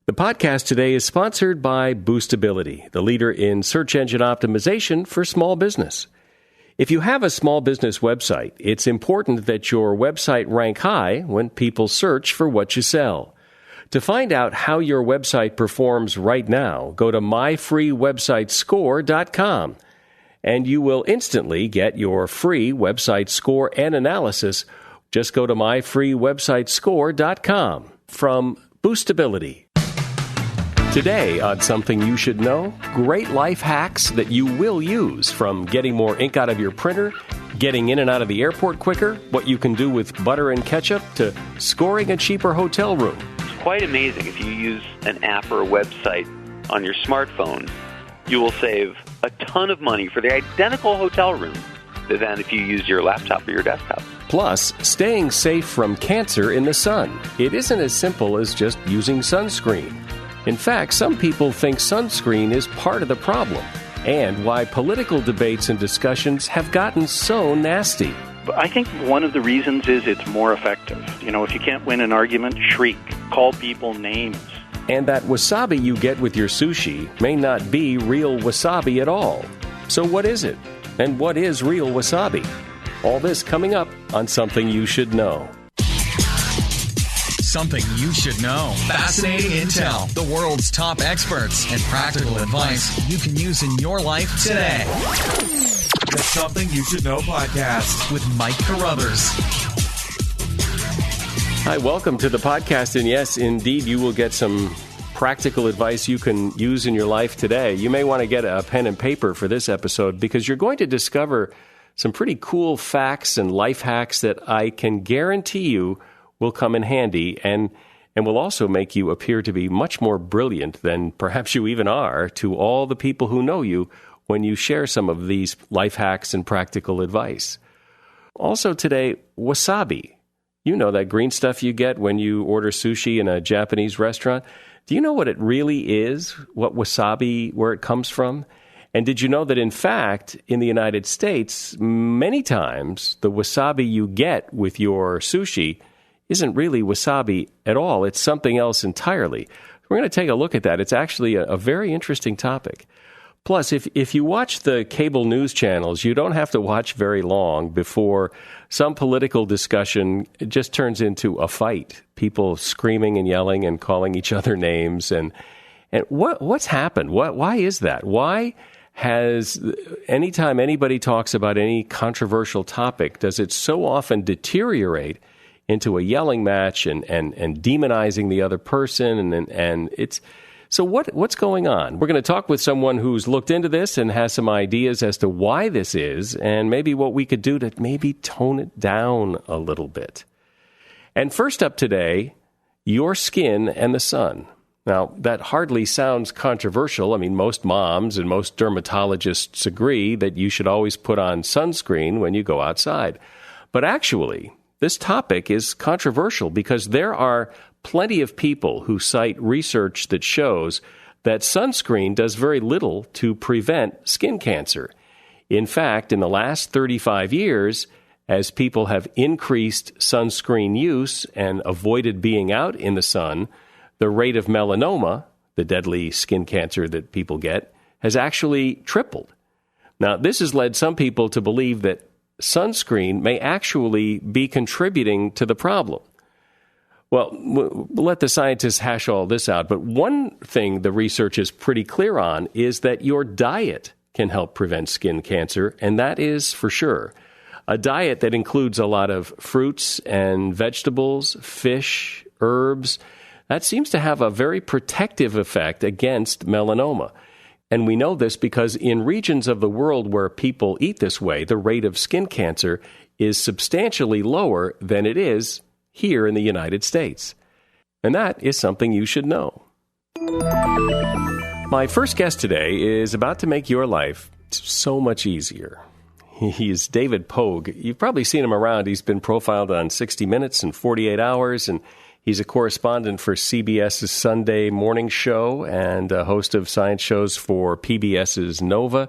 The podcast today is sponsored by Boostability, the leader in search engine optimization for small business. If you have a small business website, it's important that your website rank high when people search for what you sell. To find out how your website performs right now, go to myfreewebsitescore.com, and you will instantly get your free website score and analysis. Just go to myfreewebsitescore.com. From Boostability. Today on Something You Should Know, great life hacks that you will use, from getting more ink out of your printer, getting in and out of the airport quicker, what you can do with butter and ketchup, to scoring a cheaper hotel room. It's quite amazing. If you use an app or a website on your smartphone, you will save a ton of money for the identical hotel room than if you use your laptop or your desktop. Plus, staying safe from cancer in the sun. It isn't as simple as just using sunscreen. In fact, some people think sunscreen is part of the problem, and why political debates and discussions have gotten so nasty. I think one of the reasons is it's more effective. You know, if you can't win an argument, shriek, call people names. And that wasabi you get with your sushi may not be real wasabi at all. So what is it? And what is real wasabi? All this coming up on Something You Should Know. Something you should know. Fascinating intel, the world's top experts, and practical advice you can use in your life today. The Something You Should Know podcast with Mike Carruthers. Hi, welcome to the podcast. And yes, indeed, you will get some practical advice you can use in your life today. You may want to get a pen and paper for this episode, because you're going to discover some pretty cool facts and life hacks that I can guarantee you will come in handy and will also make you appear to be much more brilliant than perhaps you even are to all the people who know you when you share some of these life hacks and practical advice. Also today, wasabi. You know that green stuff you get when you order sushi in a Japanese restaurant. Do you know what it really is, what wasabi, where it comes from? And did you know that, in fact, in the United States, many times the wasabi you get with your sushi isn't really wasabi at all. It's something else entirely. We're going to take a look at that. It's actually a very interesting topic. Plus, if you watch the cable news channels, you don't have to watch very long before some political discussion just turns into a fight. People screaming and yelling and calling each other names. And what's happened? Why is that? Why has, anytime anybody talks about any controversial topic, does it so often deteriorate into a yelling match and demonizing the other person? And it's so what's going on? We're going to talk with someone who's looked into this and has some ideas as to why this is, and maybe what we could do to maybe tone it down a little bit. And first up today, your skin and the sun. Now, that hardly sounds controversial. I mean, most moms and most dermatologists agree that you should always put on sunscreen when you go outside. But actually, this topic is controversial because there are plenty of people who cite research that shows that sunscreen does very little to prevent skin cancer. In fact, in the last 35 years, as people have increased sunscreen use and avoided being out in the sun, the rate of melanoma, the deadly skin cancer that people get, has actually tripled. Now, this has led some people to believe that sunscreen may actually be contributing to the problem. Well, we'll let the scientists hash all this out, but one thing the research is pretty clear on is that your diet can help prevent skin cancer, and that is for sure. A diet that includes a lot of fruits and vegetables, fish, herbs, that seems to have a very protective effect against melanoma. And we know this because in regions of the world where people eat this way, the rate of skin cancer is substantially lower than it is here in the United States. And that is something you should know. My first guest today is about to make your life so much easier. He's David Pogue. You've probably seen him around. He's been profiled on 60 Minutes and 48 Hours, and he's a correspondent for CBS's Sunday Morning show and a host of science shows for PBS's Nova.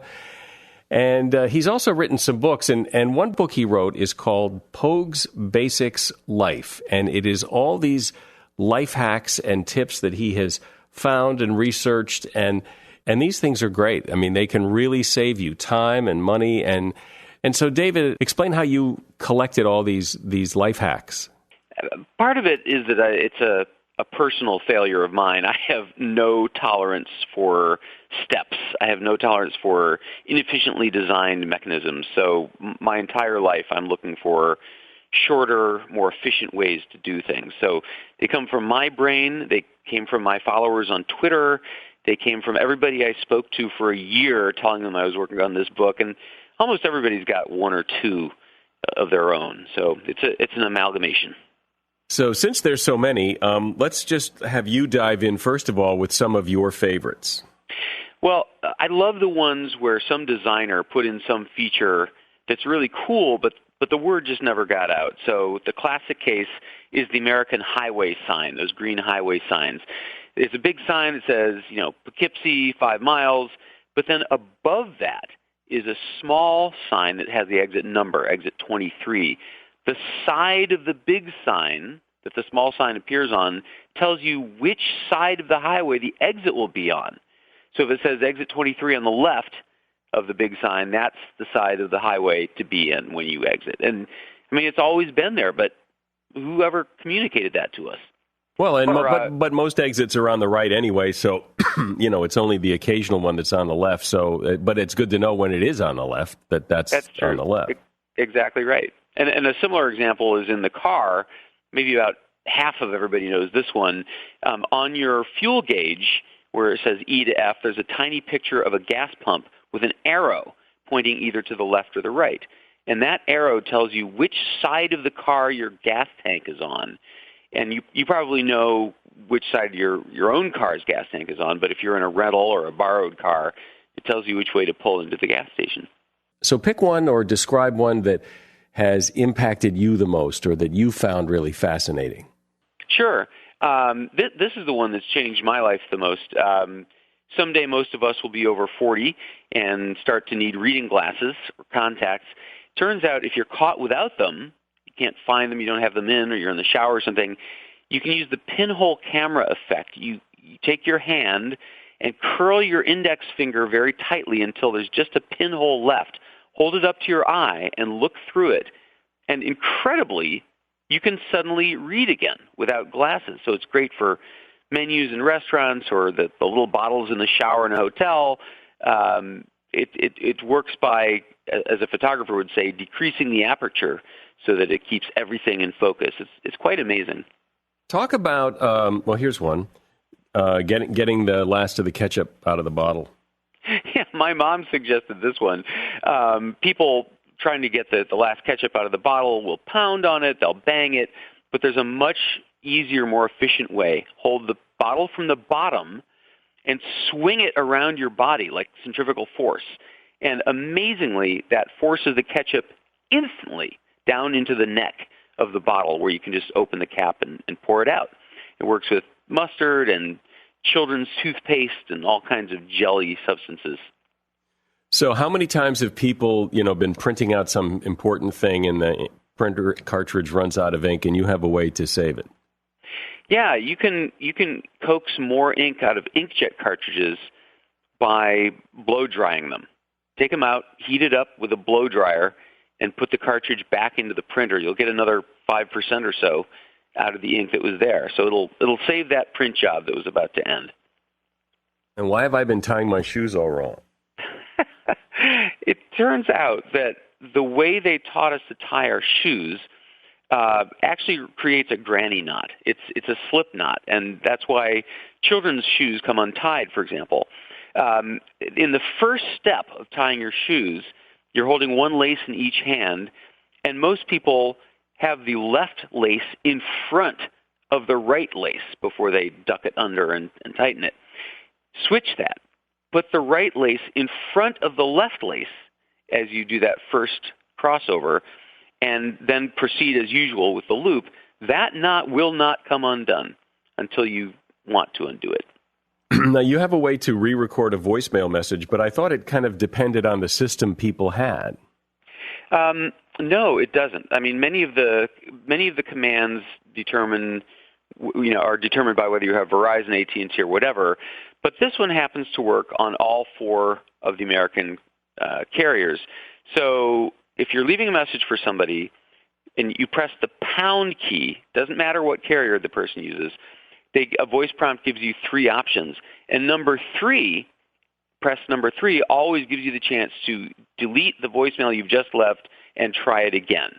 And he's also written some books, and one book he wrote is called Pogue's Basics Life, and it is all these life hacks and tips that he has found and researched, and these things are great. I mean, they can really save you time and money. And so, David, explain how you collected all these life hacks. Part of it is that it's a personal failure of mine. I have no tolerance for steps. I have no tolerance for inefficiently designed mechanisms. So my entire life I'm looking for shorter, more efficient ways to do things. So they come from my brain. They came from my followers on Twitter. They came from everybody I spoke to for a year telling them I was working on this book. And almost everybody's got one or two of their own. So it's an amalgamation. So since there's so many, let's just have you dive in, first of all, with some of your favorites. Well, I love the ones where some designer put in some feature that's really cool, but the word just never got out. So the classic case is the American highway sign, those green highway signs. It's a big sign that says, Poughkeepsie, 5 miles, but then above that is a small sign that has the exit number, exit 23. The side of the big sign that the small sign appears on tells you which side of the highway the exit will be on. So if it says exit 23 on the left of the big sign, that's the side of the highway to be in when you exit. And, I mean, it's always been there, but whoever communicated that to us? Well, but most exits are on the right anyway, so, it's only the occasional one that's on the left. So, but it's good to know when it is on the left, that's on the left. Exactly right. And a similar example is in the car. Maybe about half of everybody knows this one. On your fuel gauge, where it says E to F, there's a tiny picture of a gas pump with an arrow pointing either to the left or the right. And that arrow tells you which side of the car your gas tank is on. And you probably know which side your own car's gas tank is on, but if you're in a rental or a borrowed car, it tells you which way to pull into the gas station. So pick one or describe one that has impacted you the most or that you found really fascinating. Sure. This is the one that's changed my life the most. Someday most of us will be over 40 and start to need reading glasses or contacts. Turns out if you're caught without them, you can't find them, you don't have them in, or you're in the shower or something, you can use the pinhole camera effect. You take your hand and curl your index finger very tightly until there's just a pinhole left. Hold it up to your eye and look through it. And incredibly, you can suddenly read again without glasses. So it's great for menus in restaurants or the little bottles in the shower in a hotel. It works by, as a photographer would say, decreasing the aperture so that it keeps everything in focus. It's quite amazing. Talk about, here's one, getting the last of the ketchup out of the bottle. Yeah, my mom suggested this one. People trying to get the last ketchup out of the bottle will pound on it, they'll bang it, but there's a much easier, more efficient way. Hold the bottle from the bottom and swing it around your body like centrifugal force. And amazingly, that forces the ketchup instantly down into the neck of the bottle where you can just open the cap and pour it out. It works with mustard and children's toothpaste and all kinds of jelly substances. So how many times have people, been printing out some important thing and the printer cartridge runs out of ink and you have a way to save it? Yeah, you can coax more ink out of inkjet cartridges by blow drying them. Take them out, heat it up with a blow dryer, and put the cartridge back into the printer. You'll get another 5% or so out of the ink that was there. So it'll save that print job that was about to end. And why have I been tying my shoes all wrong? It turns out that the way they taught us to tie our shoes actually creates a granny knot. It's a slip knot, and that's why children's shoes come untied, for example. In the first step of tying your shoes, you're holding one lace in each hand, and most people have the left lace in front of the right lace before they duck it under and tighten it. Switch that. Put the right lace in front of the left lace as you do that first crossover, and then proceed as usual with the loop. That knot will not come undone until you want to undo it. Now, you have a way to re-record a voicemail message, but I thought it kind of depended on the system people had. No, it doesn't. I mean, many of the commands determine are determined by whether you have Verizon, AT&T, or whatever. But this one happens to work on all 4 of the American carriers. So if you're leaving a message for somebody and you press the pound key, doesn't matter what carrier the person uses, a voice prompt gives you 3 options. And press number 3 always gives you the chance to delete the voicemail you've just left and try it again.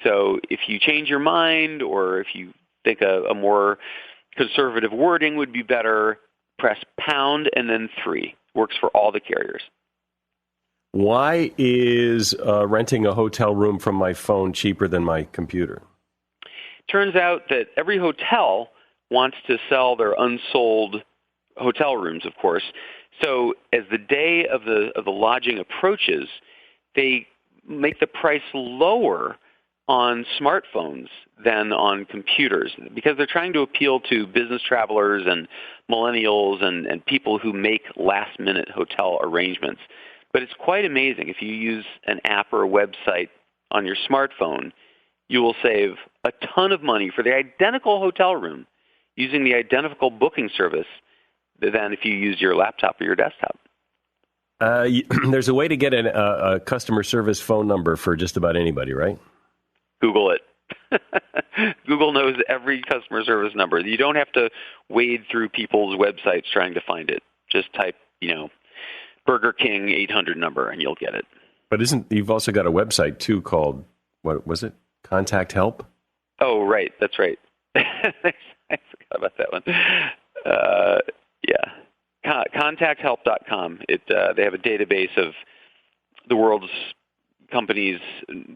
So if you change your mind, or if you think a more conservative wording would be better, press pound and then 3. Works for all the carriers. Why is renting a hotel room from my phone cheaper than my computer? Turns out that every hotel wants to sell their unsold hotel rooms, of course. So as the day of the lodging approaches, they make the price lower on smartphones than on computers, because they're trying to appeal to business travelers and millennials and people who make last-minute hotel arrangements. But it's quite amazing. If you use an app or a website on your smartphone, you will save a ton of money for the identical hotel room using the identical booking service than if you use your laptop or your desktop. There's a way to get a customer service phone number for just about anybody, right? Google it. Google knows every customer service number. You don't have to wade through people's websites trying to find it. Just type, Burger King 800 number, and you'll get it. But you've also got a website, too, called, what was it? Contact Help? Oh, right. That's right. I forgot about that one. Yeah. Contacthelp.com. They have a database of the world's companies,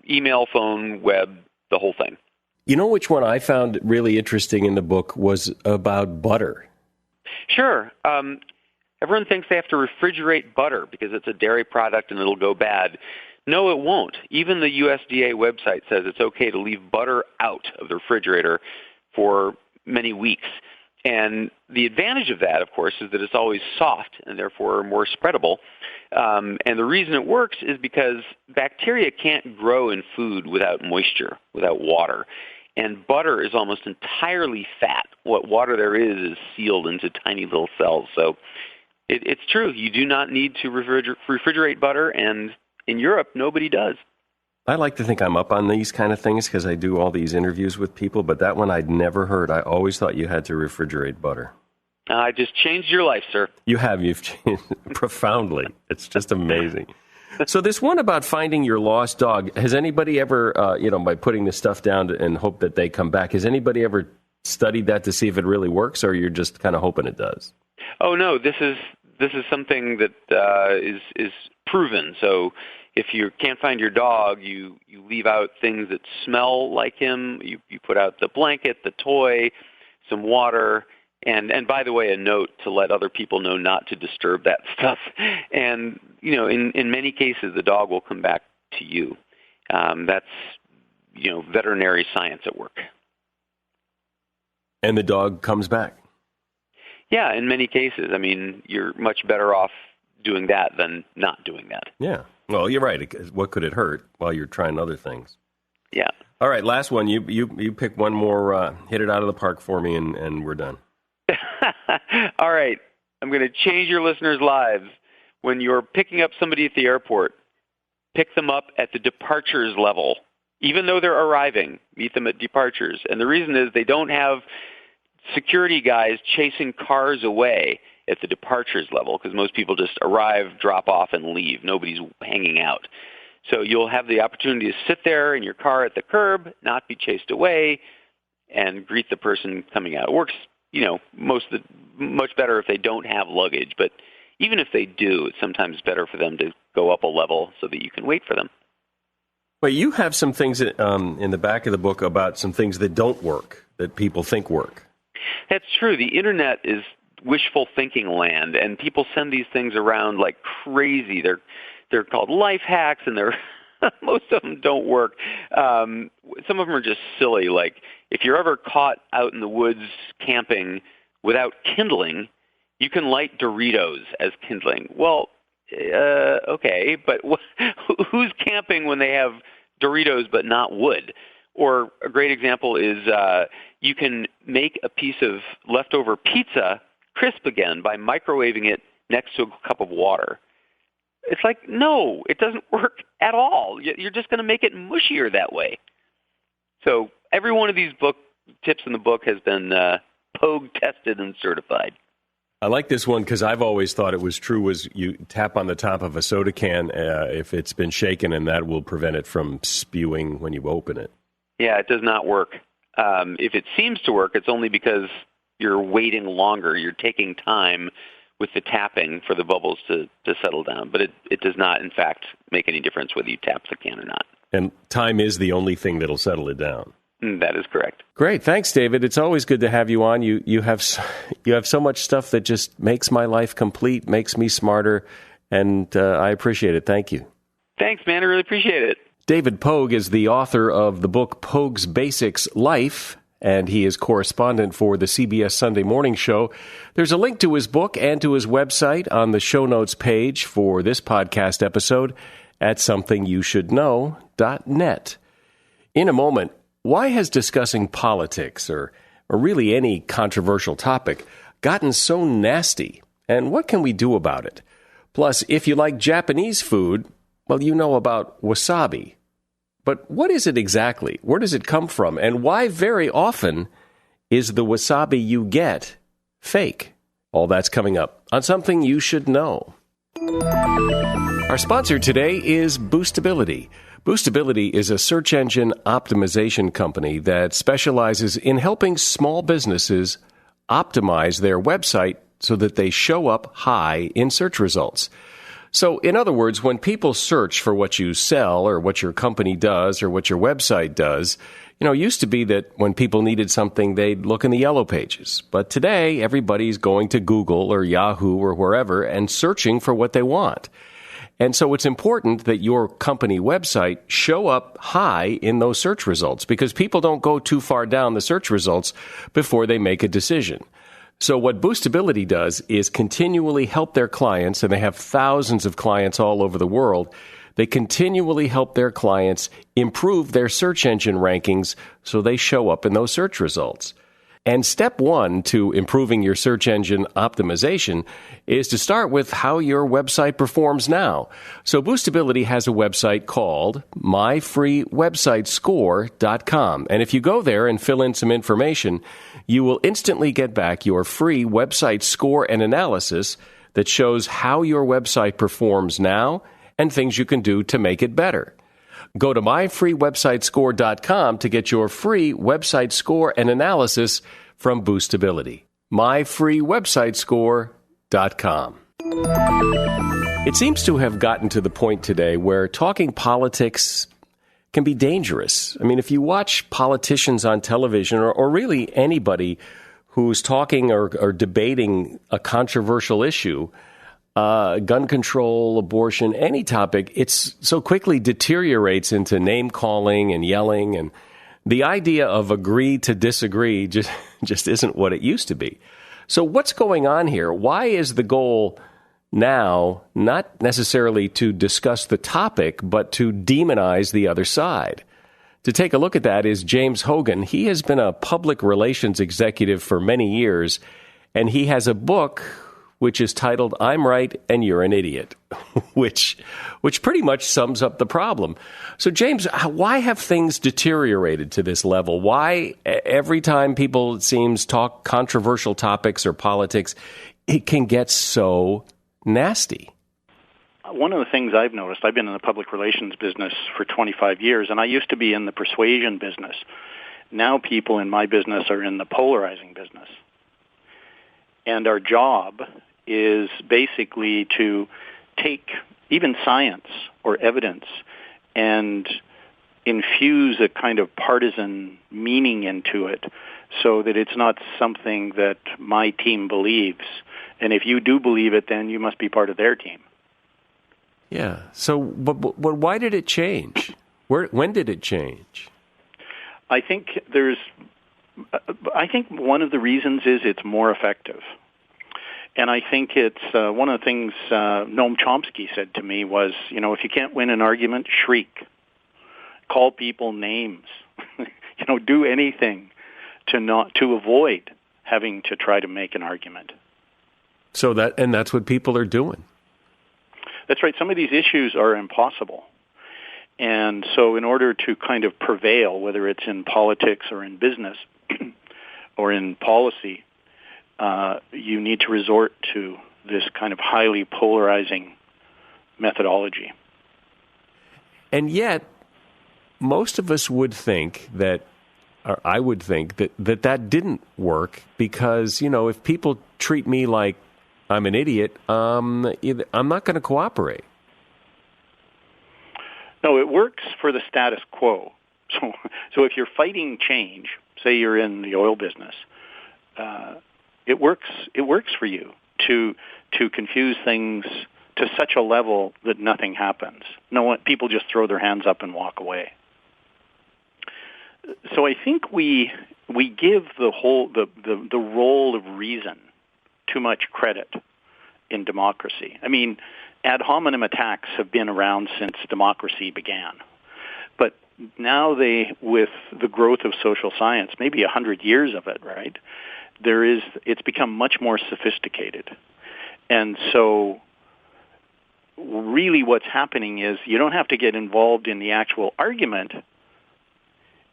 email, phone, web, the whole thing. You know which one I found really interesting in the book was about butter? Sure. Everyone thinks they have to refrigerate butter because it's a dairy product and it'll go bad. No, it won't. Even the USDA website says it's okay to leave butter out of the refrigerator for many weeks. And the advantage of that, of course, is that it's always soft and therefore more spreadable. And the reason it works is because bacteria can't grow in food without moisture, without water. And butter is almost entirely fat. What water there is sealed into tiny little cells. So it's true. You do not need to refrigerate butter, and in Europe, nobody does. I like to think I'm up on these kind of things because I do all these interviews with people, but that one I'd never heard. I always thought you had to refrigerate butter. I just changed your life, sir. You have. You've changed profoundly. It's just amazing. So this one about finding your lost dog, has anybody ever, by putting this stuff down and hope that they come back, has anybody ever studied that to see if it really works, or you're just kind of hoping it does? Oh, no, this is something that is proven. So if you can't find your dog, you leave out things that smell like him. You put out the blanket, the toy, some water, and by the way, a note to let other people know not to disturb that stuff. And, in many cases, the dog will come back to you. That's, veterinary science at work. And the dog comes back? Yeah, in many cases. I mean, you're much better off doing that than not doing that. Yeah. Well, you're right. What could it hurt while you're trying other things? Yeah. All right, last one. You pick one more, hit it out of the park for me, and we're done. All right. I'm going to change your listeners' lives. When you're picking up somebody at the airport, pick them up at the departures level. Even though they're arriving, meet them at departures. And the reason is they don't have security guys chasing cars away at the departures level, because most people just arrive, drop off, and leave. Nobody's hanging out. So you'll have the opportunity to sit there in your car at the curb, not be chased away, and greet the person coming out. It works, much better if they don't have luggage. But even if they do, it's sometimes better for them to go up a level so that you can wait for them. Well, you have some things in the back of the book about some things that don't work, that people think work. That's true. The Internet is wishful thinking land, and people send these things around like crazy. They're called life hacks, and most of them don't work. Some of them are just silly. Like if you're ever caught out in the woods camping without kindling, you can light Doritos as kindling. Well, okay, but who's camping when they have Doritos but not wood? Or a great example is you can make a piece of leftover pizza crisp again by microwaving it next to a cup of water. It's like, no, it doesn't work at all. You're just going to make it mushier that way. So every one of these tips in the book has been Pogue tested and certified. I like this one because I've always thought it was true was you tap on the top of a soda can if it's been shaken, and that will prevent it from spewing when you open it. Yeah, it does not work. If it seems to work, it's only because you're waiting longer. You're taking time with the tapping for the bubbles to settle down. But it does not, in fact, make any difference whether you tap the can or not. And time is the only thing that'll settle it down. That is correct. Great. Thanks, David. It's always good to have you on. You have so much stuff that just makes my life complete, makes me smarter, and I appreciate it. Thank you. Thanks, man. I really appreciate it. David Pogue is the author of the book Pogue's Basics Life, and he is correspondent for the CBS Sunday Morning show. There's a link to his book and to his website on the show notes page for this podcast episode at somethingyoushouldknow.net. In a moment, why has discussing politics or really any controversial topic gotten so nasty, and what can we do about it? Plus, if you like Japanese food, well, you know about wasabi. But what is it exactly? Where does it come from? And why very often is the wasabi you get fake? All that's coming up on Something You Should Know. Our sponsor today is Boostability. Boostability is a search engine optimization company that specializes in helping small businesses optimize their website so that they show up high in search results. So, in other words, when people search for what you sell or what your company does or what your website does, it used to be that when people needed something, they'd look in the yellow pages. But today, everybody's going to Google or Yahoo or wherever and searching for what they want. And so it's important that your company website show up high in those search results because people don't go too far down the search results before they make a decision. So what Boostability does is continually help their clients, and they have thousands of clients all over the world. They continually help their clients improve their search engine rankings so they show up in those search results. And step one to improving your search engine optimization is to start with how your website performs now. So Boostability has a website called myfreewebsitescore.com. And if you go there and fill in some information, you will instantly get back your free website score and analysis that shows how your website performs now and things you can do to make it better. Go to myfreewebsitescore.com to get your free website score and analysis from Boostability. myfreewebsitescore.com. It seems to have gotten to the point today where talking politics can be dangerous. I mean, if you watch politicians on television or really anybody who's talking or debating a controversial issue, gun control, abortion, any topic, it's so quickly deteriorates into name calling and yelling, and the idea of agree to disagree just isn't what it used to be. So what's going on here? Why is the goal now not necessarily to discuss the topic, but to demonize the other side? To take a look at that is James Hogan. He has been a public relations executive for many years, and he has a book which is titled I'm Right and You're an Idiot, which pretty much sums up the problem. So, James, why have things deteriorated to this level? Why every time people, it seems, talk controversial topics or politics, it can get so nasty? One of the things I've noticed, I've been in the public relations business for 25 years, and I used to be in the persuasion business. Now people in my business are in the polarizing business. And our job is basically to take even science or evidence and infuse a kind of partisan meaning into it so that it's not something that my team believes. And if you do believe it, then you must be part of their team. Yeah. So, but why did it change? When did it change? I think one of the reasons is it's more effective. And I think it's one of the things Noam Chomsky said to me was, if you can't win an argument, shriek. Call people names. Do anything to avoid having to try to make an argument. So that's what people are doing. That's right. Some of these issues are impossible. And so in order to kind of prevail, whether it's in politics or in business or in policy, you need to resort to this kind of highly polarizing methodology. And yet, most of us would think that, or I would think that didn't work because, if people treat me like I'm an idiot, I'm not going to cooperate. No, it works for the status quo. So if you're fighting change, say you're in the oil business, it works for you to confuse things to such a level that nothing happens. People just throw their hands up and walk away. So I think we give the role of reason too much credit in democracy. I mean, ad hominem attacks have been around since democracy began. But now with the growth of social science, maybe 100 years of it, right, it's become much more sophisticated. And so really what's happening is you don't have to get involved in the actual argument.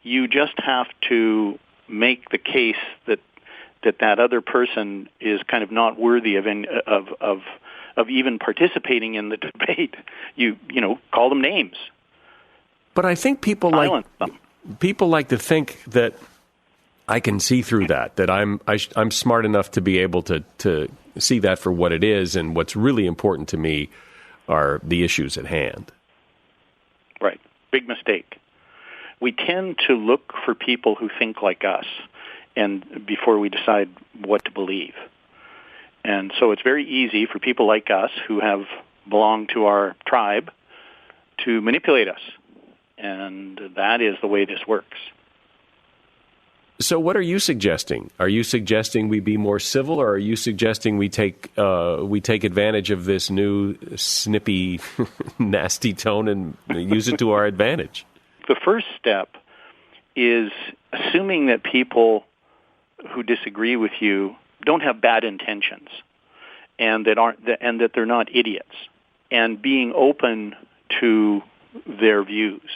You just have to make the case that other person is kind of not worthy of even participating in the debate. You call them names. But I think people like to think that I can see through that I'm smart enough to be able to see that for what it is, and what's really important to me are the issues at hand. Right. Big mistake. We tend to look for people who think like us, and before we decide what to believe. And so it's very easy for people like us who have belonged to our tribe to manipulate us. And that is the way this works. So what are you suggesting? Are you suggesting we be more civil, or are you suggesting we take advantage of this new snippy, nasty tone and use it to our advantage? The first step is assuming that people who disagree with you don't have bad intentions, and that they're not idiots, and being open to their views.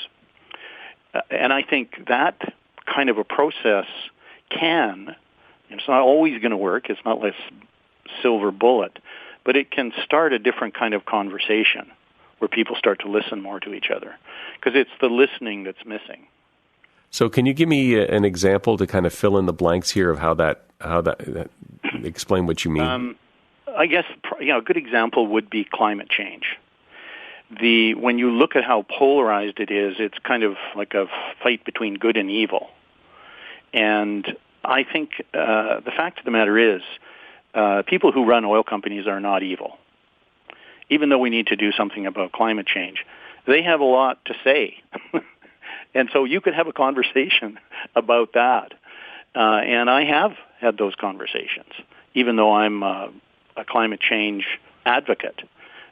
And I think that kind of a process it's not always going to work. It's not like silver bullet, but it can start a different kind of conversation where people start to listen more to each other, because it's the listening that's missing. So can you give me an example to kind of fill in the blanks here of how that explain what you mean? I guess a good example would be climate change. When you look at how polarized it is, it's kind of like a fight between good and evil. And I think the fact of the matter is, people who run oil companies are not evil. Even though we need to do something about climate change, they have a lot to say. And so you could have a conversation about that. And I have had those conversations, even though I'm a climate change advocate.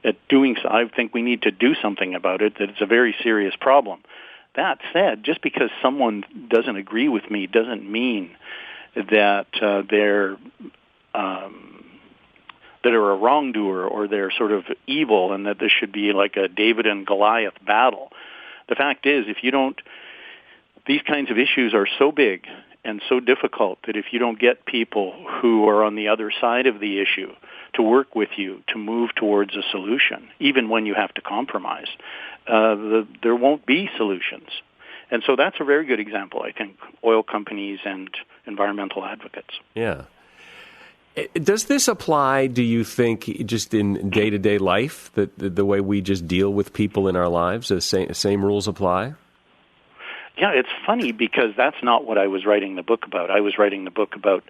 I think we need to do something about it, that it's a very serious problem. That said, just because someone doesn't agree with me doesn't mean that they're a wrongdoer, or they're sort of evil, and that this should be like a David and Goliath battle. The fact is, these kinds of issues are so big and so difficult that if you don't get people who are on the other side of the issue to work with you to move towards a solution, even when you have to compromise, there won't be solutions. And so that's a very good example, I think, oil companies and environmental advocates. Yeah. Does this apply, do you think, just in day-to-day life, the way we just deal with people in our lives? The same rules apply? Yeah, it's funny because that's not what I was writing the book about. I was writing the book about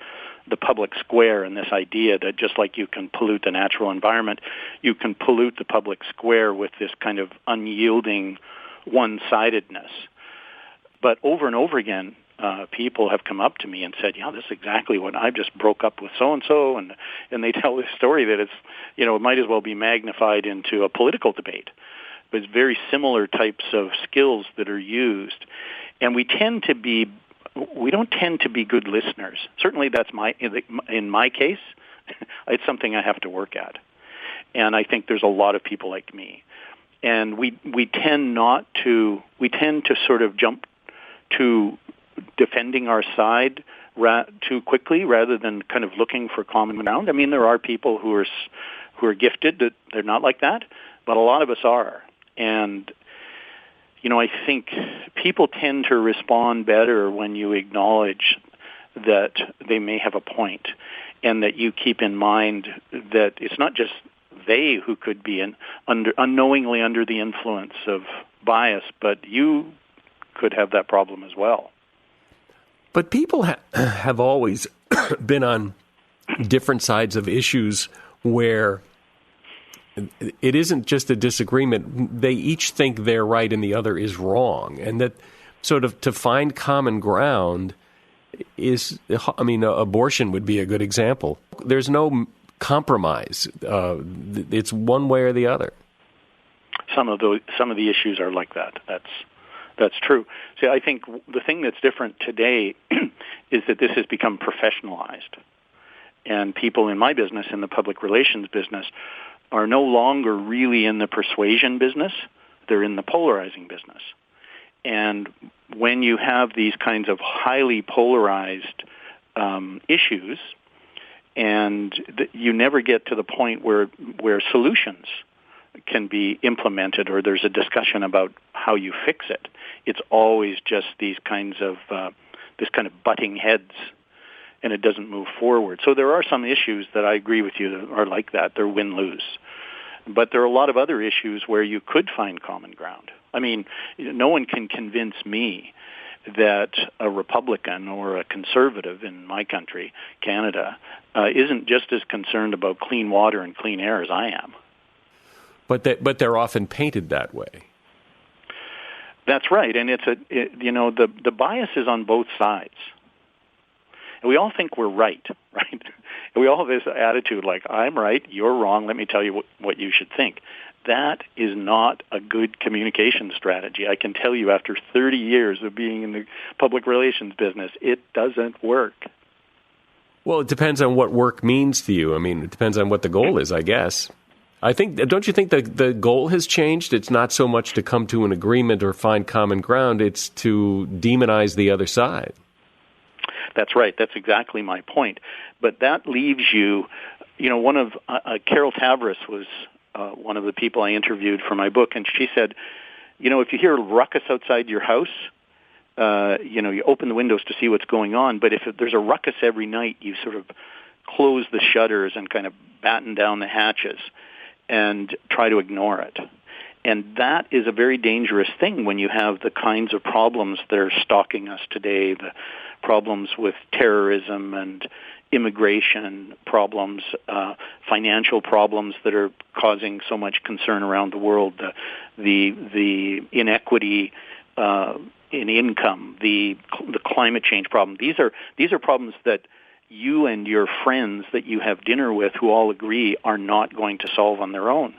the public square and this idea that just like you can pollute the natural environment, you can pollute the public square with this kind of unyielding one-sidedness. But over and over again, people have come up to me and said, "Yeah, this is exactly what I just broke up with so-and-so," and they tell this story that it's, it might as well be magnified into a political debate. But it's very similar types of skills that are used. And we tend to be we don't tend to be good listeners. Certainly that's in my case, it's something I have to work at. And I think there's a lot of people like me. And we tend to sort of jump to defending our side too quickly rather than kind of looking for common ground. I mean, there are people who are gifted that they're not like that, but a lot of us are. And I think people tend to respond better when you acknowledge that they may have a point, and that you keep in mind that it's not just they who could be unknowingly under the influence of bias, but you could have that problem as well. But people have always been on different sides of issues where it isn't just a disagreement. They each think they're right and the other is wrong. And that sort of to find common ground abortion would be a good example. There's no compromise. It's one way or the other. Some of the issues are like that. That's true. See, I think the thing that's different today is that this has become professionalized. And people in my business, in the public relations business, are no longer really in the persuasion business. They're in the polarizing business. And when you have these kinds of highly polarized issues, and you never get to the point where solutions can be implemented or there's a discussion about how you fix it. It's always just these kinds of this kind of butting heads, and it doesn't move forward. So there are some issues that I agree with you that are like that. They're win-lose. But there are a lot of other issues where you could find common ground. I mean, no one can convince me that a Republican or a conservative in my country, Canada, isn't just as concerned about clean water and clean air as I am. But they're often painted that way. That's right, and the bias is on both sides. And we all think we're right? And we all have this attitude like, I'm right, you're wrong, let me tell you what you should think. That is not a good communication strategy. I can tell you after 30 years of being in the public relations business, it doesn't work. Well, it depends on what work means to you. I mean, it depends on what the goal is, I guess. Don't you think the goal has changed? It's not so much to come to an agreement or find common ground, it's to demonize the other side. That's right. That's exactly my point. But that leaves you, Carol Tavris was one of the people I interviewed for my book, and she said, if you hear a ruckus outside your house, you open the windows to see what's going on, but if there's a ruckus every night, you sort of close the shutters and kind of batten down the hatches and try to ignore it. And that is a very dangerous thing when you have the kinds of problems that are stalking us today, the problems with terrorism and immigration problems, financial problems that are causing so much concern around the world, the inequity in income, the climate change problem. These are problems that you and your friends that you have dinner with who all agree are not going to solve on their own.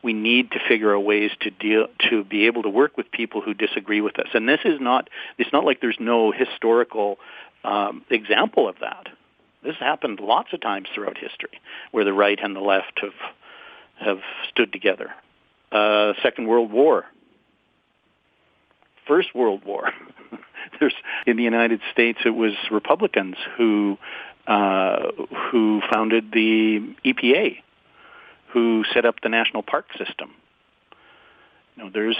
We need to figure out ways to be able to work with people who disagree with us. And it's not like there's no historical example of that. This happened lots of times throughout history where the right and the left have stood together. Second World War. First World War. In the United States, it was Republicans who founded the EPA, who set up the national park system. There's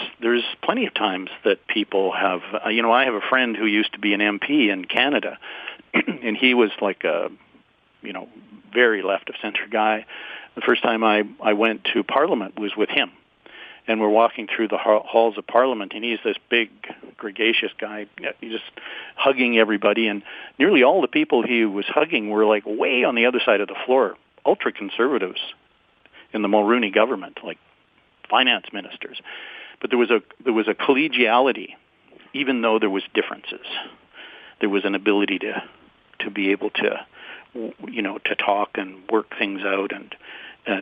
plenty of times that people have. I have a friend who used to be an MP in Canada, and he was like a very left of center guy. The first time I went to Parliament was with him. And we're walking through the halls of Parliament, and he's this big, gregarious guy. He's just hugging everybody, and nearly all the people he was hugging were like way on the other side of the floor, ultra-conservatives in the Mulroney government, like finance ministers. But there was a collegiality, even though there was differences. There was an ability to be able to, to talk and work things out, and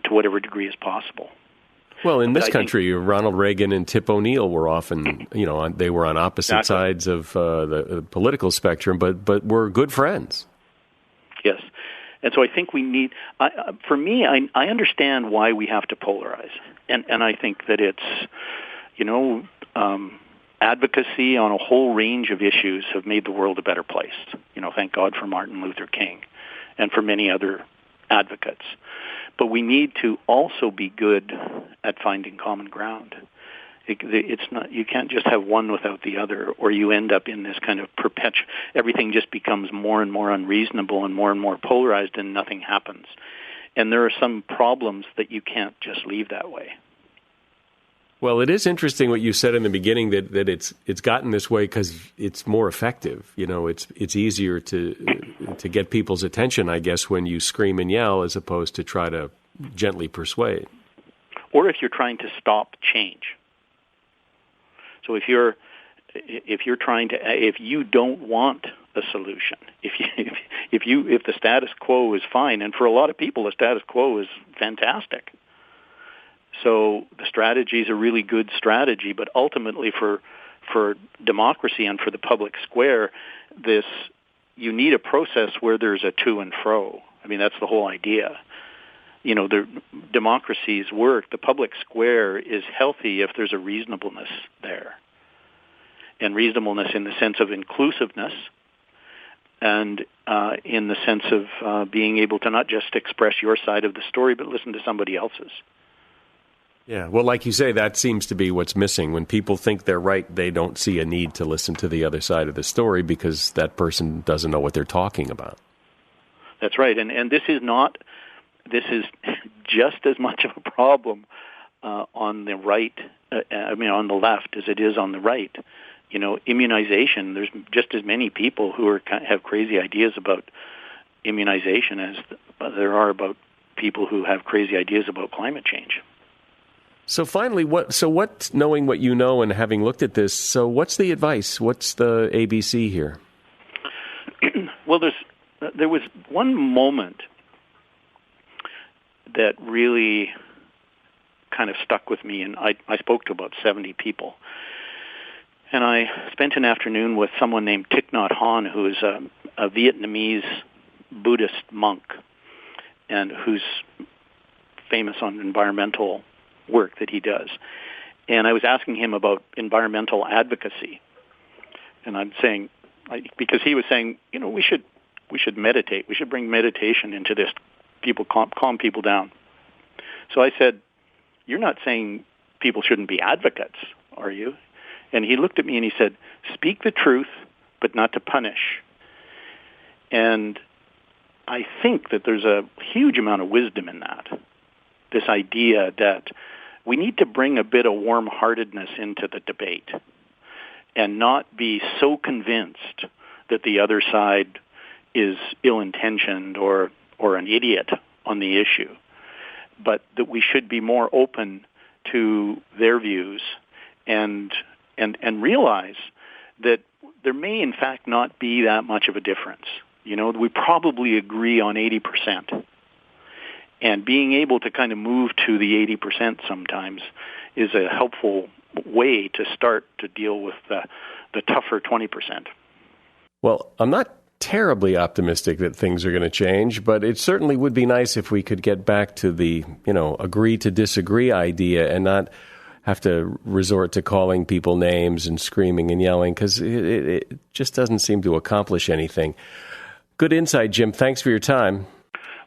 to whatever degree is possible. Well, in this country, Ronald Reagan and Tip O'Neill were often, they were on opposite sides of the political spectrum, but were good friends. Yes. And so I think we need, for me, I understand why we have to polarize. And I think that it's, advocacy on a whole range of issues have made the world a better place. Thank God for Martin Luther King and for many other advocates. But we need to also be good at finding common ground. It's not, you can't just have one without the other, or you end up in this kind of everything just becomes more and more unreasonable and more polarized, and nothing happens. And there are some problems that you can't just leave that way. Well, it is interesting what you said in the beginning that it's gotten this way because it's more effective. It's easier to get people's attention, I guess, when you scream and yell as opposed to try to gently persuade. Or if you're trying to stop change. So if you don't want a solution, if the status quo is fine, and for a lot of people the status quo is fantastic. So the strategy is a really good strategy, but ultimately for democracy and for the public square, you need a process where there's a to and fro. I mean, that's the whole idea. The democracies work. The public square is healthy if there's a reasonableness there, and reasonableness in the sense of inclusiveness, and in the sense of being able to not just express your side of the story, but listen to somebody else's. Yeah, well, like you say, that seems to be what's missing. When people think they're right, they don't see a need to listen to the other side of the story because that person doesn't know what they're talking about. That's right, and this is just as much of a problem on the right, on the left as it is on the right. Immunization, there's just as many people who have crazy ideas about immunization as there are about people who have crazy ideas about climate change. So finally, knowing what you know and having looked at this, so what's the advice? What's the ABC here? Well, there was one moment that really kind of stuck with me, and I spoke to about 70 people. And I spent an afternoon with someone named Thich Nhat Hanh, who is a Vietnamese Buddhist monk, and who's famous on environmental work that he does. And I was asking him about environmental advocacy. And I'm saying, because he was saying, we should meditate. We should bring meditation into this. Calm people down. So I said, you're not saying people shouldn't be advocates, are you? And he looked at me and he said, speak the truth, but not to punish. And I think that there's a huge amount of wisdom in that. This idea that we need to bring a bit of warm-heartedness into the debate and not be so convinced that the other side is ill-intentioned or an idiot on the issue, but that we should be more open to their views and realize that there may in fact not be that much of a difference. We probably agree on 80%. And being able to kind of move to the 80% sometimes is a helpful way to start to deal with the tougher 20%. Well, I'm not terribly optimistic that things are going to change, but it certainly would be nice if we could get back to the, agree to disagree idea and not have to resort to calling people names and screaming and yelling, because it just doesn't seem to accomplish anything. Good insight, Jim. Thanks for your time.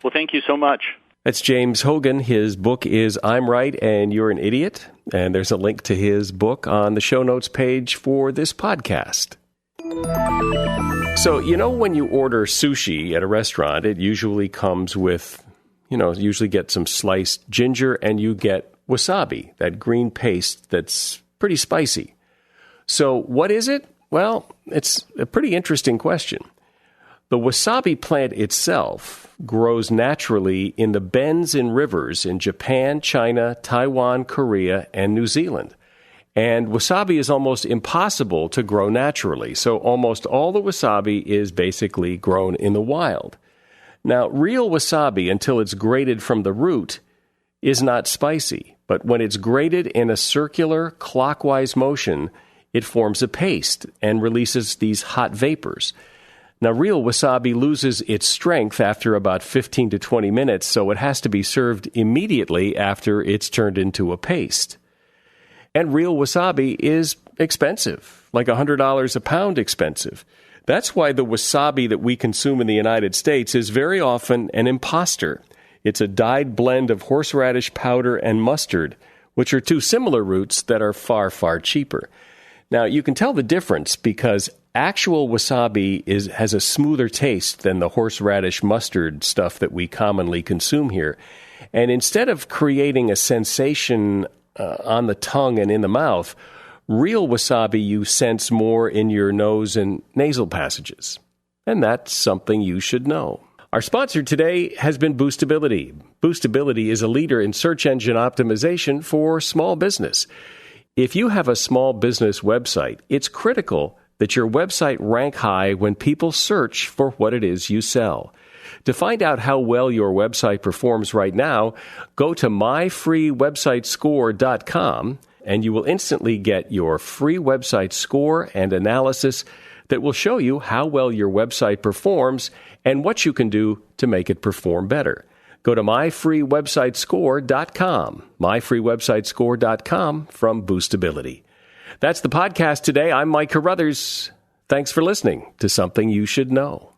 Well, thank you so much. That's James Hogan. His book is I'm Right and You're an Idiot. And there's a link to his book on the show notes page for this podcast. So, when you order sushi at a restaurant, it usually comes with, usually get some sliced ginger and you get wasabi, that green paste that's pretty spicy. So what is it? Well, it's a pretty interesting question. The wasabi plant itself grows naturally in the bends in rivers in Japan, China, Taiwan, Korea, and New Zealand. And wasabi is almost impossible to grow naturally, so almost all the wasabi is basically grown in the wild. Now, real wasabi, until it's grated from the root, is not spicy, but when it's grated in a circular, clockwise motion, it forms a paste and releases these hot vapors. Now, real wasabi loses its strength after about 15 to 20 minutes, so it has to be served immediately after it's turned into a paste. And real wasabi is expensive, like $100 a pound expensive. That's why the wasabi that we consume in the United States is very often an imposter. It's a dyed blend of horseradish powder and mustard, which are two similar roots that are far, far cheaper. Now, you can tell the difference because actual wasabi has a smoother taste than the horseradish mustard stuff that we commonly consume here. And instead of creating a sensation on the tongue and in the mouth, real wasabi you sense more in your nose and nasal passages. And that's something you should know. Our sponsor today has been Boostability. Boostability is a leader in search engine optimization for small business. If you have a small business website, it's critical that your website rank high when people search for what it is you sell. To find out how well your website performs right now, go to myfreewebsitescore.com and you will instantly get your free website score and analysis that will show you how well your website performs and what you can do to make it perform better. Go to myfreewebsitescore.com, myfreewebsitescore.com from Boostability. That's the podcast today. I'm Mike Carruthers. Thanks for listening to Something You Should Know.